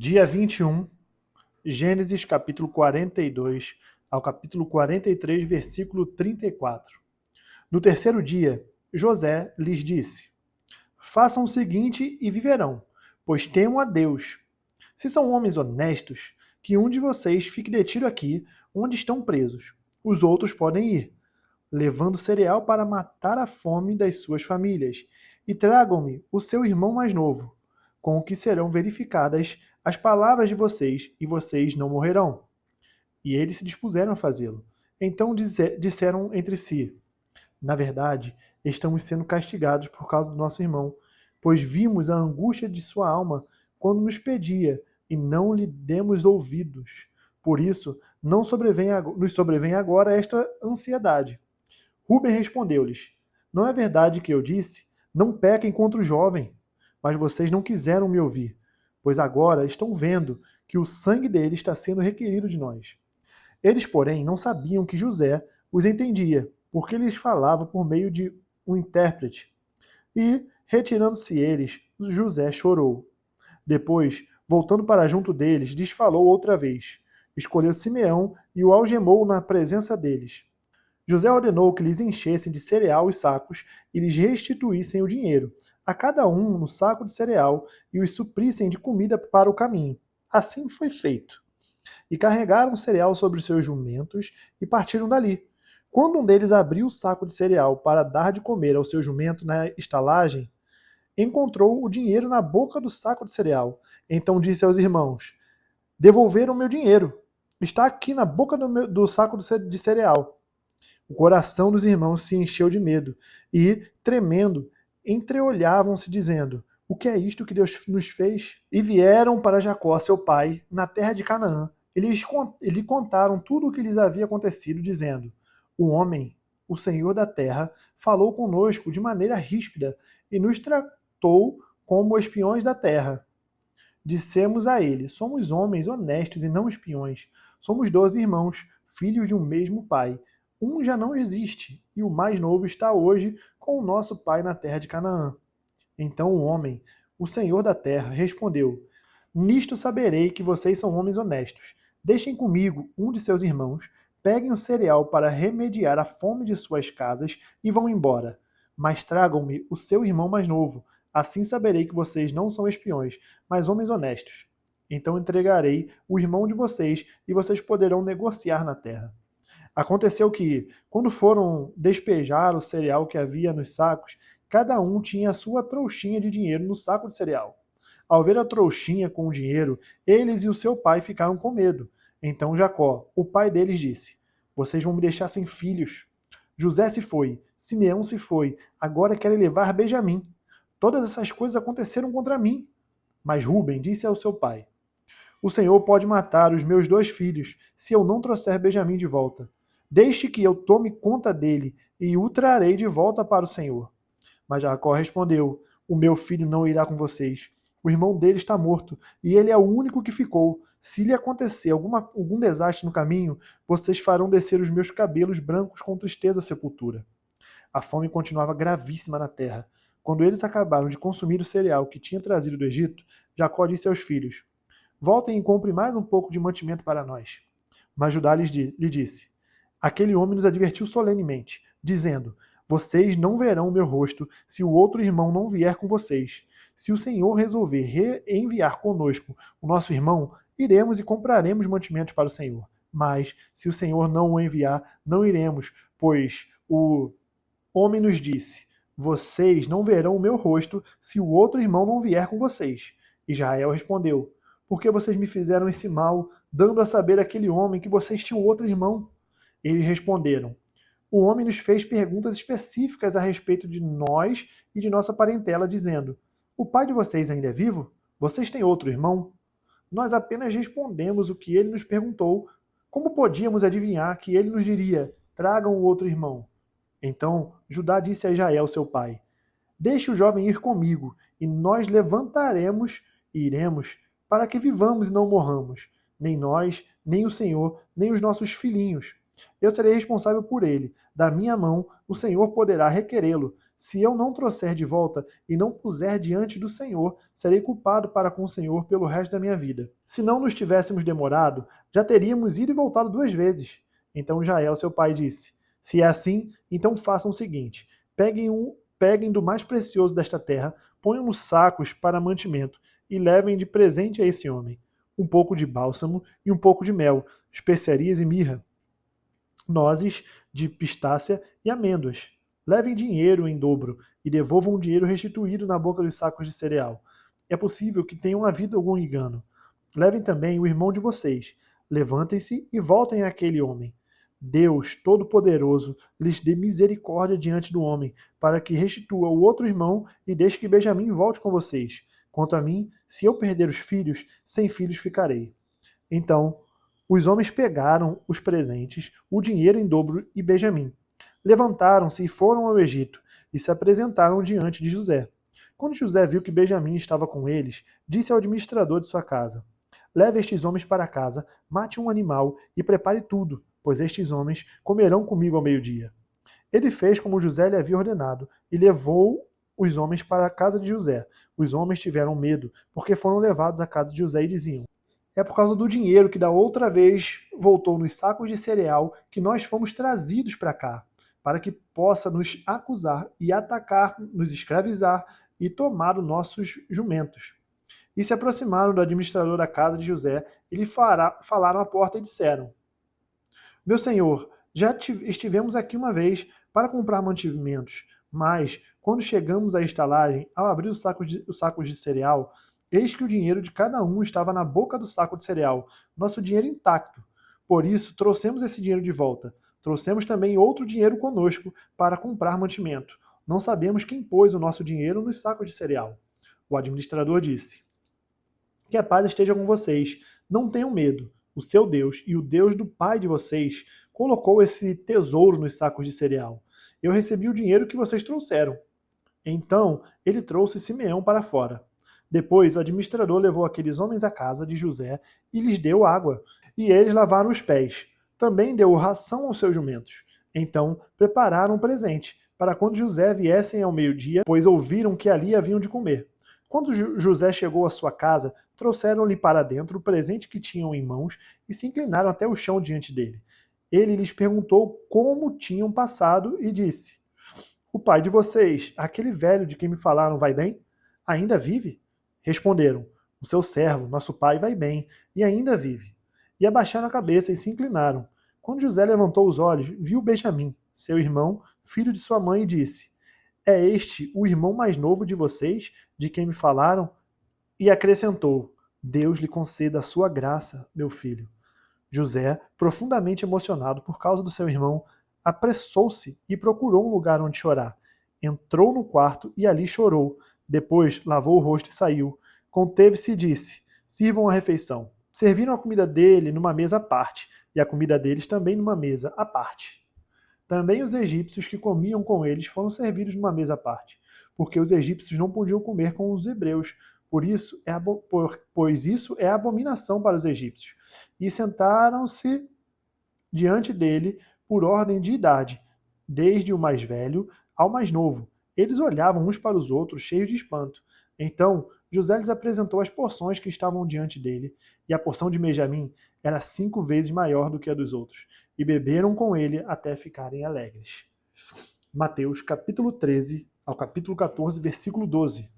Dia 21, Gênesis capítulo 42 ao capítulo 43, versículo 34. No terceiro dia, José lhes disse: Façam o seguinte e viverão, pois temam a Deus. Se são homens honestos, que um de vocês fique detido aqui, onde estão presos. Os outros podem ir, levando cereal para matar a fome das suas famílias, e tragam-me o seu irmão mais novo, com o que serão verificadas as palavras de vocês, e vocês não morrerão. E eles se dispuseram a fazê-lo. Então disseram entre si: Na verdade, estamos sendo castigados por causa do nosso irmão, pois vimos a angústia de sua alma quando nos pedia, e não lhe demos ouvidos. Por isso, nos sobrevém agora esta ansiedade. Rúben respondeu-lhes: Não é verdade que eu disse: Não pequem contra o jovem? Mas vocês não quiseram me ouvir, pois agora estão vendo que o sangue dele está sendo requerido de nós. Eles, porém, não sabiam que José os entendia, porque lhes falava por meio de um intérprete. E, retirando-se eles, José chorou. Depois, voltando para junto deles, lhes falou outra vez. Escolheu Simeão e o algemou na presença deles. José ordenou que lhes enchessem de cereal os sacos e lhes restituíssem o dinheiro, a cada um no saco de cereal, e os suprissem de comida para o caminho. Assim foi feito. E carregaram o cereal sobre os seus jumentos e partiram dali. Quando um deles abriu o saco de cereal para dar de comer ao seu jumento na estalagem, encontrou o dinheiro na boca do saco de cereal. Então disse aos irmãos: Devolveram meu dinheiro. Está aqui na boca do saco de cereal. O coração dos irmãos se encheu de medo e, tremendo, entreolhavam-se, dizendo: O que é isto que Deus nos fez? E vieram para Jacó, seu pai, na terra de Canaã. Eles lhe contaram tudo o que lhes havia acontecido, dizendo: O homem, o Senhor da terra, falou conosco de maneira ríspida e nos tratou como espiões da terra. Dissemos a ele: Somos homens honestos e não espiões. Somos 12 irmãos, filhos de um mesmo pai. Um já não existe, e o mais novo está hoje com o nosso pai na terra de Canaã. Então o homem, o Senhor da terra, respondeu: Nisto saberei que vocês são homens honestos. Deixem comigo um de seus irmãos, peguem o cereal para remediar a fome de suas casas e vão embora. Mas tragam-me o seu irmão mais novo. Assim saberei que vocês não são espiões, mas homens honestos. Então entregarei o irmão de vocês e vocês poderão negociar na terra. Aconteceu que, quando foram despejar o cereal que havia nos sacos, cada um tinha a sua trouxinha de dinheiro no saco de cereal. Ao ver a trouxinha com o dinheiro, eles e o seu pai ficaram com medo. Então Jacó, o pai deles, disse: Vocês vão me deixar sem filhos. José se foi, Simeão se foi, agora querem levar Benjamim. Todas essas coisas aconteceram contra mim. Mas Rúben disse ao seu pai: O Senhor pode matar os meus 2 filhos se eu não trouxer Benjamim de volta. Deixe que eu tome conta dele e o trarei de volta para o Senhor. Mas Jacó respondeu: O meu filho não irá com vocês. O irmão dele está morto e ele é o único que ficou. Se lhe acontecer algum desastre no caminho, vocês farão descer os meus cabelos brancos com tristeza à sepultura. A fome continuava gravíssima na terra. Quando eles acabaram de consumir o cereal que tinha trazido do Egito, Jacó disse aos filhos: Voltem e comprem mais um pouco de mantimento para nós. Mas Judá lhe disse: Aquele homem nos advertiu solenemente, dizendo: Vocês não verão o meu rosto se o outro irmão não vier com vocês. Se o Senhor resolver reenviar conosco o nosso irmão, iremos e compraremos mantimentos para o Senhor. Mas, se o Senhor não o enviar, não iremos, pois o homem nos disse: Vocês não verão o meu rosto se o outro irmão não vier com vocês. Israel respondeu: Por que vocês me fizeram esse mal, dando a saber àquele homem que vocês tinham outro irmão? Eles responderam: O homem nos fez perguntas específicas a respeito de nós e de nossa parentela, dizendo: O pai de vocês ainda é vivo? Vocês têm outro irmão? Nós apenas respondemos o que ele nos perguntou. Como podíamos adivinhar que ele nos diria: Tragam o outro irmão? Então Judá disse a Israel, seu pai: Deixe o jovem ir comigo, e nós levantaremos e iremos, para que vivamos e não morramos, nem nós, nem o Senhor, nem os nossos filhinhos. Eu serei responsável por ele. Da minha mão, o Senhor poderá requerê-lo. Se eu não trouxer de volta e não puser diante do Senhor, serei culpado para com o Senhor pelo resto da minha vida. Se não nos tivéssemos demorado, já teríamos ido e voltado 2 vezes. Então Jael, seu pai, disse: Se é assim, então façam o seguinte: peguem do mais precioso desta terra, ponham nos sacos para mantimento e levem de presente a esse homem um pouco de bálsamo e um pouco de mel, especiarias e mirra, nozes de pistácia e amêndoas. Levem dinheiro em dobro e devolvam o dinheiro restituído na boca dos sacos de cereal. É possível que tenham havido algum engano. Levem também o irmão de vocês. Levantem-se e voltem àquele homem. Deus Todo-Poderoso lhes dê misericórdia diante do homem, para que restitua o outro irmão e deixe que Benjamim volte com vocês. Quanto a mim, se eu perder os filhos, sem filhos ficarei. Então, os homens pegaram os presentes, o dinheiro em dobro e Benjamim. Levantaram-se e foram ao Egito, e se apresentaram diante de José. Quando José viu que Benjamim estava com eles, disse ao administrador de sua casa: Leve estes homens para casa, mate um animal e prepare tudo, pois estes homens comerão comigo ao meio-dia. Ele fez como José lhe havia ordenado e levou os homens para a casa de José. Os homens tiveram medo, porque foram levados à casa de José e diziam: É por causa do dinheiro que da outra vez voltou nos sacos de cereal que nós fomos trazidos para cá, para que possa nos acusar e atacar, nos escravizar e tomar os nossos jumentos. E se aproximaram do administrador da casa de José e lhe falaram à porta e disseram: Meu senhor, já estivemos aqui uma vez para comprar mantimentos, mas, quando chegamos à estalagem, ao abrir os sacos de cereal, eis que o dinheiro de cada um estava na boca do saco de cereal, nosso dinheiro intacto. Por isso, trouxemos esse dinheiro de volta. Trouxemos também outro dinheiro conosco para comprar mantimento. Não sabemos quem pôs o nosso dinheiro nos sacos de cereal. O administrador disse: Que a paz esteja com vocês. Não tenham medo. O seu Deus e o Deus do pai de vocês colocou esse tesouro nos sacos de cereal. Eu recebi o dinheiro que vocês trouxeram. Então ele trouxe Simeão para fora. Depois o administrador levou aqueles homens à casa de José e lhes deu água, e eles lavaram os pés. Também deu ração aos seus jumentos. Então prepararam um presente, para quando José viessem ao meio-dia, pois ouviram que ali haviam de comer. Quando José chegou à sua casa, trouxeram-lhe para dentro o presente que tinham em mãos e se inclinaram até o chão diante dele. Ele lhes perguntou como tinham passado e disse: O pai de vocês, aquele velho de quem me falaram, vai bem? Ainda vive? Responderam: O seu servo, nosso pai, vai bem e ainda vive. E abaixaram a cabeça e se inclinaram. Quando José levantou os olhos, viu Benjamim, seu irmão, filho de sua mãe, e disse: É este o irmão mais novo de vocês, de quem me falaram? E acrescentou: Deus lhe conceda a sua graça, meu filho. José, profundamente emocionado por causa do seu irmão, apressou-se e procurou um lugar onde chorar. Entrou no quarto e ali chorou. Depois lavou o rosto e saiu. Conteve-se e disse: Sirvam a refeição. Serviram a comida dele numa mesa à parte, e a comida deles também numa mesa à parte. Também os egípcios que comiam com eles foram servidos numa mesa à parte, porque os egípcios não podiam comer com os hebreus, pois isso é abominação para os egípcios. E sentaram-se diante dele por ordem de idade, desde o mais velho ao mais novo. Eles olhavam uns para os outros, cheios de espanto. Então José lhes apresentou as porções que estavam diante dele, e a porção de Benjamim era 5 vezes maior do que a dos outros, e beberam com ele até ficarem alegres. Mateus capítulo 13 ao capítulo 14, versículo 12.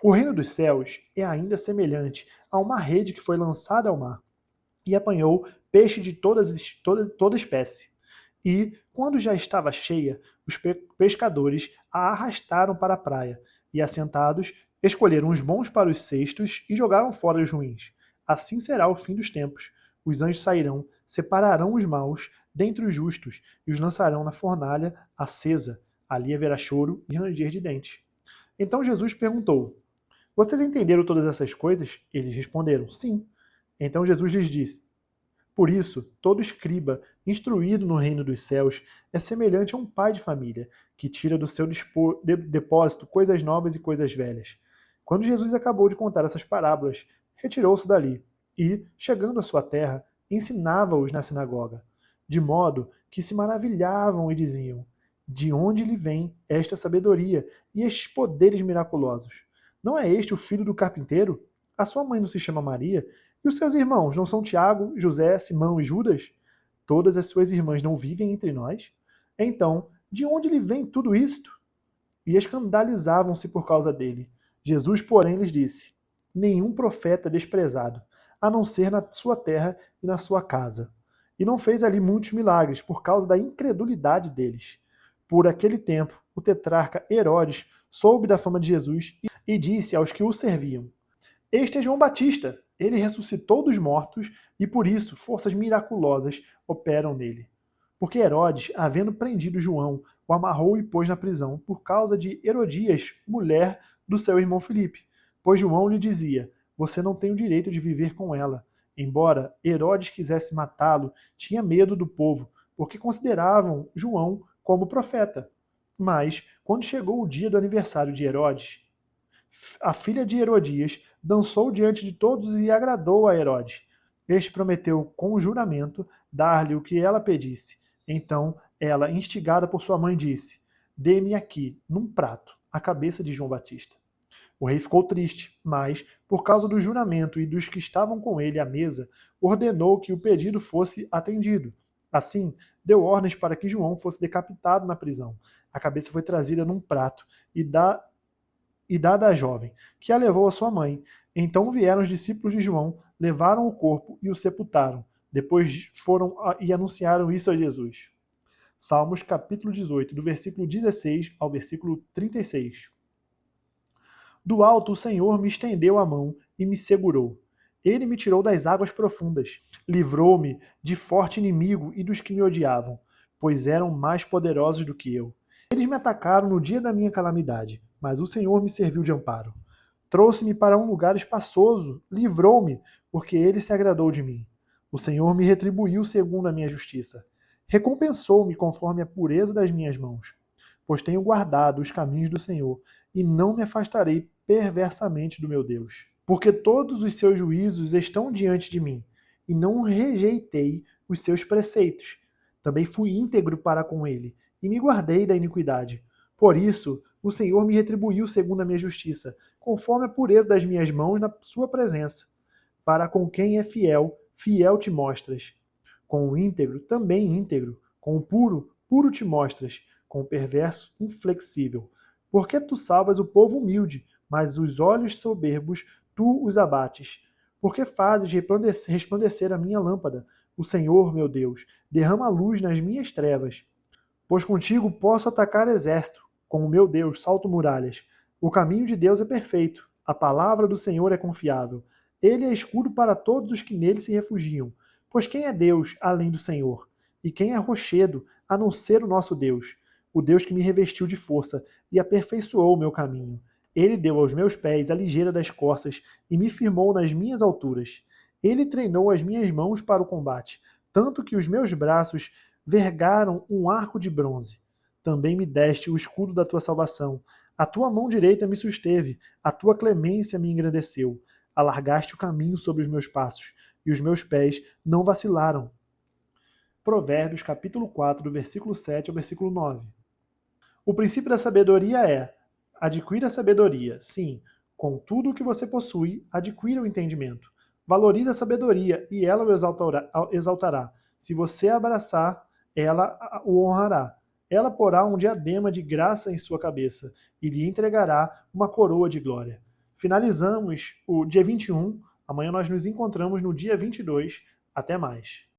O reino dos céus é ainda semelhante a uma rede que foi lançada ao mar e apanhou peixe de toda espécie. E, quando já estava cheia, os pescadores a arrastaram para a praia e, assentados, escolheram os bons para os cestos e jogaram fora os ruins. Assim será o fim dos tempos. Os anjos sairão, separarão os maus dentre os justos e os lançarão na fornalha acesa. Ali haverá choro e ranger de dentes. Então Jesus perguntou: Vocês entenderam todas essas coisas? Eles responderam: Sim. Então Jesus lhes disse: Por isso, todo escriba, instruído no reino dos céus, é semelhante a um pai de família, que tira do seu depósito coisas novas e coisas velhas. Quando Jesus acabou de contar essas parábolas, retirou-se dali e, chegando à sua terra, ensinava-os na sinagoga, de modo que se maravilhavam e diziam: De onde lhe vem esta sabedoria e estes poderes miraculosos? Não é este o filho do carpinteiro? A sua mãe não se chama Maria? E os seus irmãos não são Tiago, José, Simão e Judas? Todas as suas irmãs não vivem entre nós? Então, de onde lhe vem tudo isto? E escandalizavam-se por causa dele. Jesus, porém, lhes disse: nenhum profeta é desprezado, a não ser na sua terra e na sua casa. E não fez ali muitos milagres, por causa da incredulidade deles. Por aquele tempo, o tetrarca Herodes soube da fama de Jesus e disse aos que o serviam: este é João Batista. Ele ressuscitou dos mortos e por isso forças miraculosas operam nele. Porque Herodes, havendo prendido João, o amarrou e pôs na prisão por causa de Herodias, mulher do seu irmão Filipe. Pois João lhe dizia: você não tem o direito de viver com ela. Embora Herodes quisesse matá-lo, tinha medo do povo, porque consideravam João como profeta. Mas, quando chegou o dia do aniversário de Herodes, a filha de Herodias dançou diante de todos e agradou a Herodes. Este prometeu com juramento dar-lhe o que ela pedisse. Então ela, instigada por sua mãe, disse: dê-me aqui, num prato, a cabeça de João Batista. O rei ficou triste, mas, por causa do juramento e dos que estavam com ele à mesa, ordenou que o pedido fosse atendido. Assim, deu ordens para que João fosse decapitado na prisão. A cabeça foi trazida num prato e dada à jovem, que a levou à sua mãe. Então vieram os discípulos de João, levaram o corpo e o sepultaram. Depois foram e anunciaram isso a Jesus. Salmos capítulo 18, do versículo 16 ao versículo 36. Do alto o Senhor me estendeu a mão e me segurou. Ele me tirou das águas profundas, livrou-me de forte inimigo e dos que me odiavam, pois eram mais poderosos do que eu. Eles me atacaram no dia da minha calamidade, mas o Senhor me serviu de amparo. Trouxe-me para um lugar espaçoso, livrou-me, porque ele se agradou de mim. O Senhor me retribuiu segundo a minha justiça. Recompensou-me conforme a pureza das minhas mãos. Pois tenho guardado os caminhos do Senhor, e não me afastarei perversamente do meu Deus. Porque todos os seus juízos estão diante de mim, e não rejeitei os seus preceitos. Também fui íntegro para com ele, e me guardei da iniquidade. Por isso, o Senhor me retribuiu segundo a minha justiça, conforme a pureza das minhas mãos na sua presença. Para com quem é fiel, fiel te mostras. Com o íntegro, também íntegro. Com o puro, puro te mostras. Com o perverso, inflexível. Porque tu salvas o povo humilde, mas os olhos soberbos tu os abates. Porque fazes resplandecer a minha lâmpada. O Senhor, meu Deus, derrama luz nas minhas trevas. Pois contigo posso atacar exército, com o meu Deus salto muralhas. O caminho de Deus é perfeito, a palavra do Senhor é confiável. Ele é escudo para todos os que nele se refugiam. Pois quem é Deus além do Senhor? E quem é rochedo, a não ser o nosso Deus? O Deus que me revestiu de força e aperfeiçoou o meu caminho. Ele deu aos meus pés a ligeira das corças e me firmou nas minhas alturas. Ele treinou as minhas mãos para o combate, tanto que os meus braços vergaram um arco de bronze. Também me deste o escudo da tua salvação. A tua mão direita me susteve, a tua clemência me engrandeceu. Alargaste o caminho sobre os meus passos, e os meus pés não vacilaram. Provérbios capítulo 4, do versículo 7 ao versículo 9. O princípio da sabedoria é: adquira a sabedoria, sim, com tudo o que você possui, adquira o entendimento. Valorize a sabedoria e ela o exaltará. Se você abraçar, ela o honrará. Ela porá um diadema de graça em sua cabeça e lhe entregará uma coroa de glória. Finalizamos o dia 21. Amanhã nós nos encontramos no dia 22. Até mais.